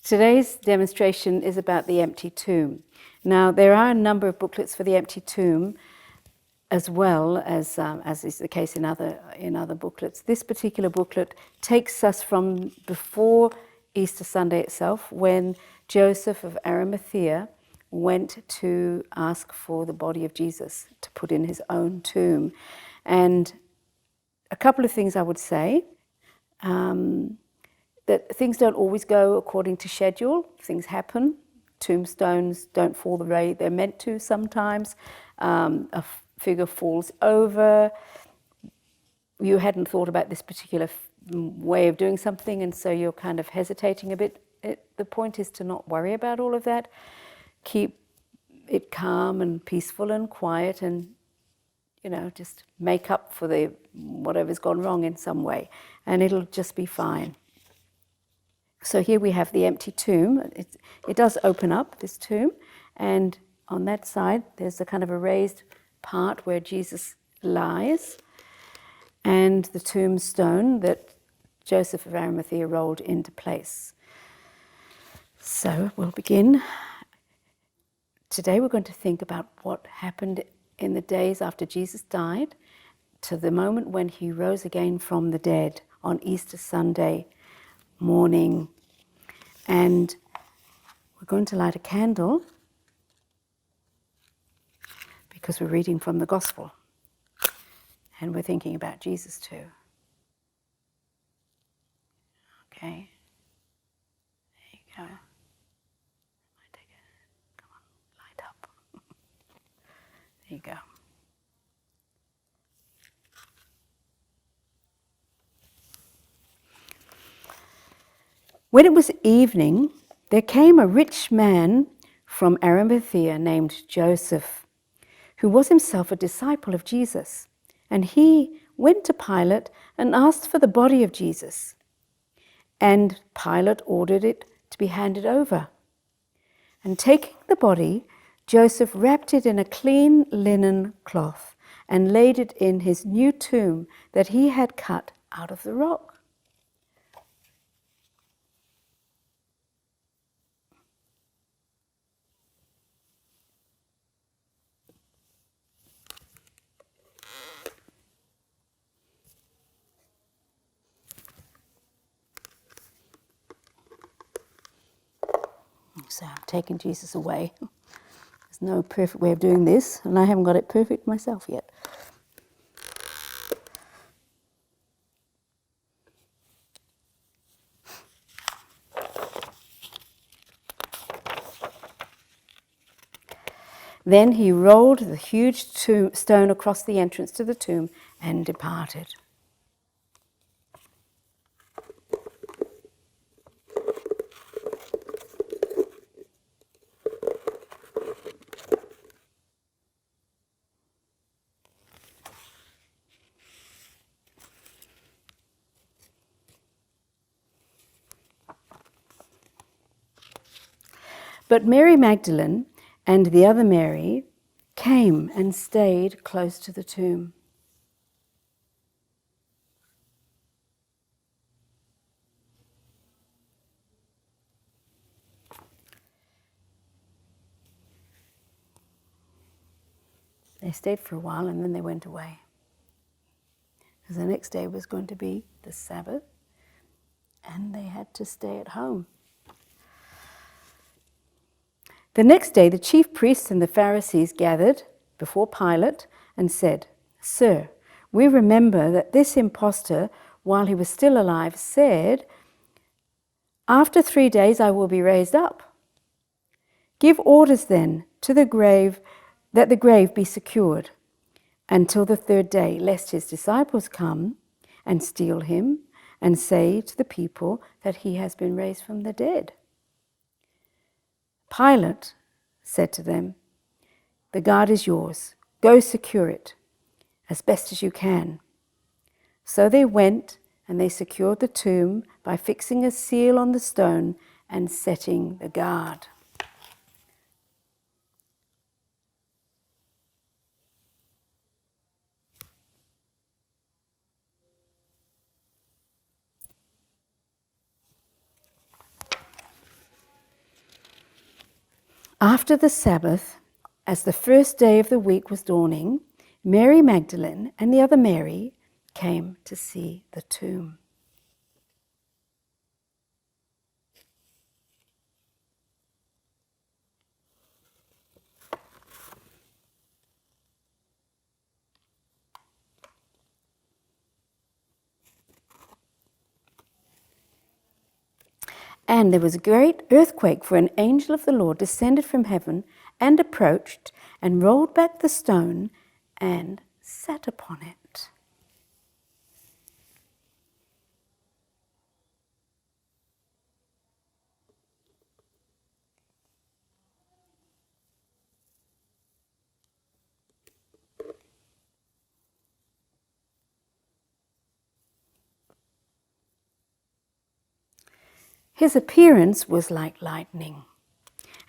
Today's demonstration is about the empty tomb. Now, there are a number of booklets for the empty tomb, as well as is the case in other booklets. This particular booklet takes us from before Easter Sunday itself, when Joseph of Arimathea went to ask for the body of Jesus to put in his own tomb. And a couple of things I would say. That things don't always go according to schedule. Things happen. Tombstones don't fall the way they're meant to sometimes. A figure falls over. You hadn't thought about this particular way of doing something, and so you're kind of hesitating a bit. The point is to not worry about all of that. Keep it calm and peaceful and quiet, and just make up for whatever's gone wrong in some way, and it'll just be fine. So here we have the empty tomb. It does open up, this tomb, and on that side there's a kind of a raised part where Jesus lies, and the tombstone that Joseph of Arimathea rolled into place. So we'll begin. Today we're going to think about what happened in the days after Jesus died to the moment when he rose again from the dead on Easter Sunday morning. And we're going to light a candle because we're reading from the Gospel and we're thinking about Jesus too. Okay, there you go. Come on, light up. There you go. When it was evening, there came a rich man from Arimathea named Joseph, who was himself a disciple of Jesus. And he went to Pilate and asked for the body of Jesus. And Pilate ordered it to be handed over. And taking the body, Joseph wrapped it in a clean linen cloth and laid it in his new tomb that he had cut out of the rock. So I'm taking Jesus away. There's no perfect way of doing this, and I haven't got it perfect myself yet. Then he rolled the huge stone across the entrance to the tomb and departed. But Mary Magdalene and the other Mary came and stayed close to the tomb. They stayed for a while and then they went away. Because the next day was going to be the Sabbath and they had to stay at home. The next day, the chief priests and the Pharisees gathered before Pilate and said, "Sir, we remember that this impostor, while he was still alive, said, 'After 3 days I will be raised up.' Give orders then to the grave that the grave be secured until the 3rd day, lest his disciples come and steal him and say to the people that he has been raised from the dead." Pilate said to them, "The guard is yours. Go secure it as best as you can." So they went and they secured the tomb by fixing a seal on the stone and setting the guard. After the Sabbath, as the first day of the week was dawning, Mary Magdalene and the other Mary came to see the tomb. And there was a great earthquake, for an angel of the Lord descended from heaven and approached and rolled back the stone and sat upon it. His appearance was like lightning,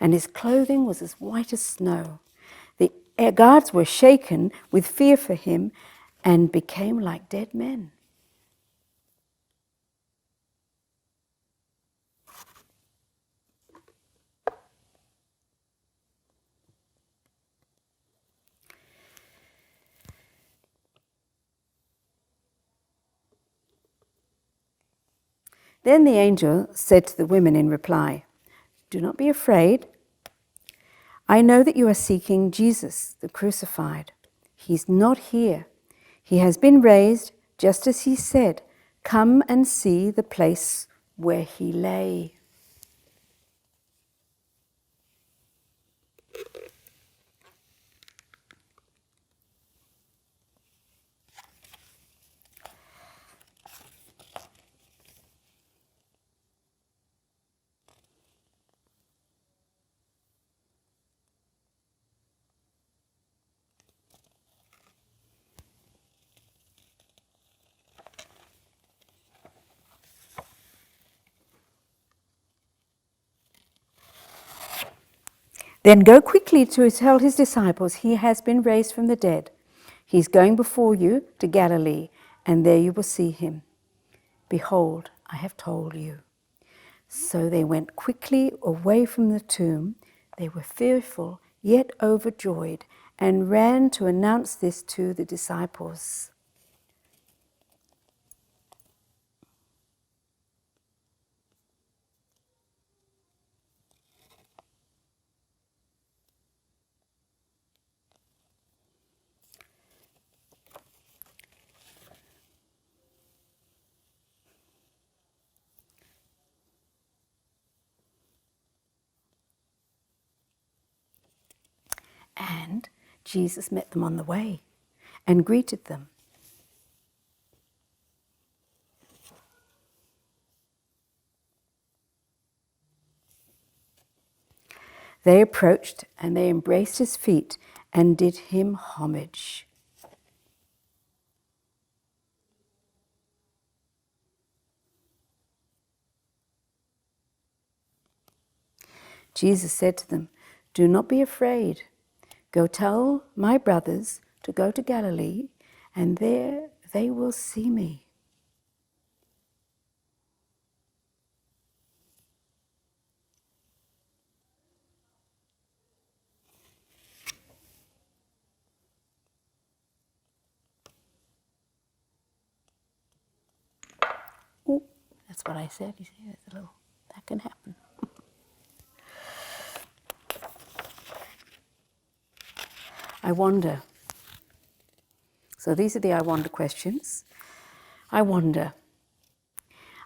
and his clothing was as white as snow. The guards were shaken with fear for him and became like dead men. Then the angel said to the women in reply, "Do not be afraid. I know that you are seeking Jesus, the crucified. He's not here. He has been raised, just as he said. Come and see the place where he lay." Then go quickly to tell his disciples he has been raised from the dead. He's going before you to Galilee, and there you will see him. Behold, I have told you. So they went quickly away from the tomb. They were fearful, yet overjoyed, and ran to announce this to the disciples. And Jesus met them on the way and greeted them. They approached and they embraced his feet and did him homage. Jesus said to them, "Do not be afraid. Go tell my brothers to go to Galilee, and there they will see me." Oh, that's what I said. You see, there's a little, that can happen. I wonder. So these are the I wonder questions. I wonder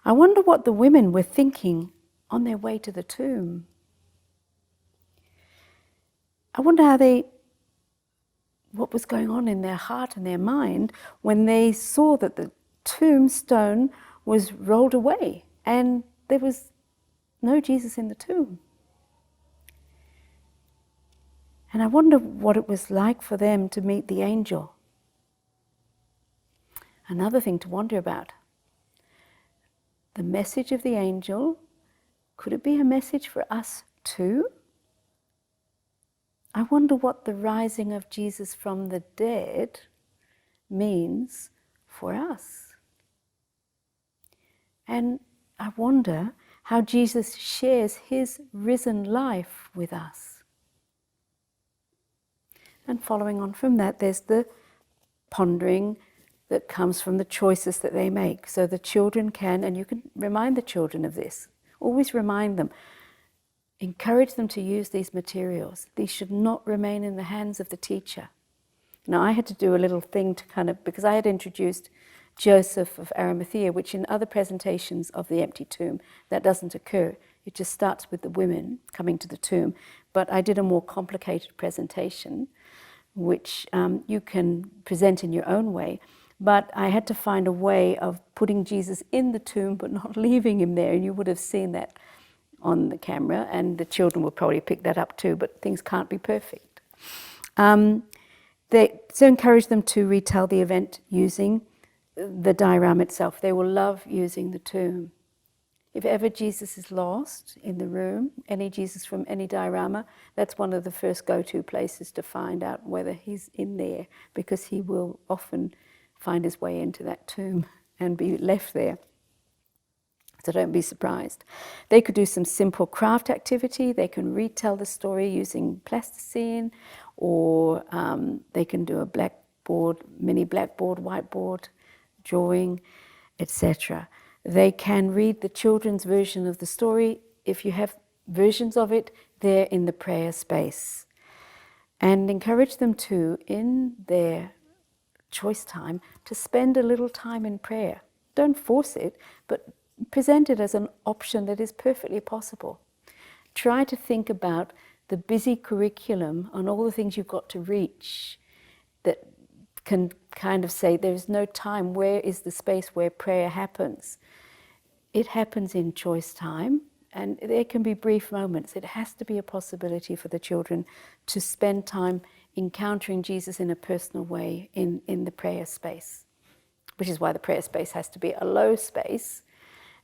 what the women were thinking on their way to the tomb. I wonder what was going on in their heart and their mind when they saw that the tombstone was rolled away and there was no Jesus in the tomb. And I wonder what it was like for them to meet the angel. Another thing to wonder about, the message of the angel, could it be a message for us too? I wonder what the rising of Jesus from the dead means for us. And I wonder how Jesus shares his risen life with us. And following on from that, there's the pondering that comes from the choices that they make. So the children can, and you can remind the children of this, always remind them, encourage them to use these materials. These should not remain in the hands of the teacher. Now, I had to do a little thing to kind of, because I had introduced Joseph of Arimathea, which in other presentations of the empty tomb, that doesn't occur. It just starts with the women coming to the tomb. But I did a more complicated presentation, which you can present in your own way. But I had to find a way of putting Jesus in the tomb, but not leaving him there. And you would have seen that on the camera, and the children will probably pick that up too, but things can't be perfect. So encourage them to retell the event using the diorama itself. They will love using the tomb. If ever Jesus is lost in the room, any Jesus from any diorama, that's one of the first go-to places to find out whether he's in there, because he will often find his way into that tomb and be left there. So don't be surprised. They could do some simple craft activity. They can retell the story using plasticine, or they can do a blackboard, mini blackboard, whiteboard, drawing, etc. They can read the children's version of the story. If you have versions of it, they're in the prayer space. And encourage them to, in their choice time, to spend a little time in prayer. Don't force it, but present it as an option that is perfectly possible. Try to think about the busy curriculum and all the things you've got to reach that can kind of say there's no time. Where is the space where prayer happens? It happens in choice time, and there can be brief moments. It has to be a possibility for the children to spend time encountering Jesus in a personal way in the prayer space, which is why the prayer space has to be a low space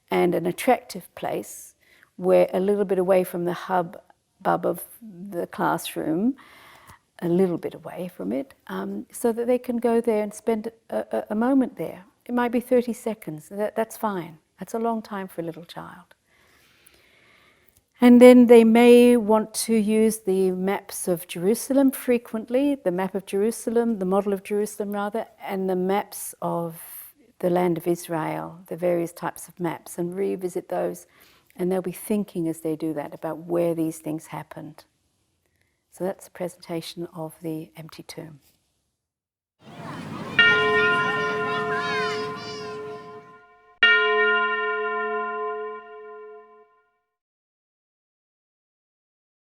and an attractive place, where a little bit away from the hubbub of the classroom, a little bit away from it, so that they can go there and spend a moment there. It might be 30 seconds, that's fine. That's a long time for a little child. And then they may want to use the maps of Jerusalem frequently, the map of Jerusalem, the model of Jerusalem rather, and the maps of the land of Israel, the various types of maps, and revisit those. And they'll be thinking as they do that about where these things happened. So that's a presentation of the empty tomb.